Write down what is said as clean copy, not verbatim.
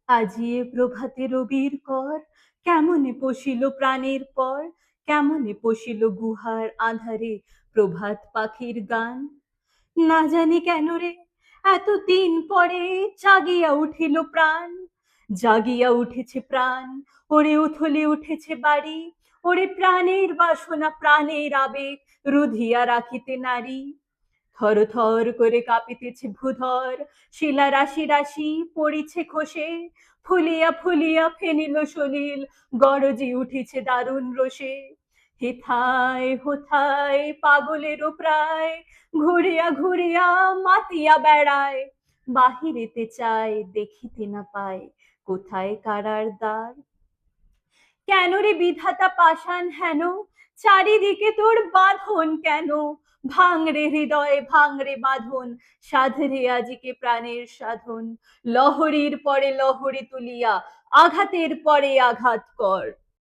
আজিয়ে প্রভাতে রবির কর, কেমনে পশিল প্রাণের পর, কেমনে পশিল গুহার আঁধারে প্রভাত পাখির গান। না জানি কেন রে এত দিন পরে জাগিয়া উঠিল প্রাণ, জাগিয়া উঠেছে প্রাণ, ওরে উথলে উঠেছে বাড়ি, ওরে প্রাণের বাসনা প্রাণের আবেগ রুধিয়া রাখিতে নারী। থর থর করে কাঁপিতেছে ভূধর, শিলা রাশি রাশি পড়িছে খসে, ফুলিয়া ফুলিয়া ফেনিল সলিল, গরজি উঠিছে দারুণ রোষে। হেথায় হোথায় পাগলেরও প্রায়, ঘুরিয়া ঘুরিয়া মাতিয়া বেড়ায়, বাহিরেতে চায় দেখিতে না পায় কোথায় কারার দ্বার। কেন রে বিধাতা পাষাণ হেন, চারিদিকে তোর বাঁধন কেন? ভাঙরে হৃদয়ে ভাঙরে বাঁধন, সাধরে আজিকে প্রাণের সাধন। লহরীর পরে লহরী তুলিয়া আঘাতের পরে আঘাত কর।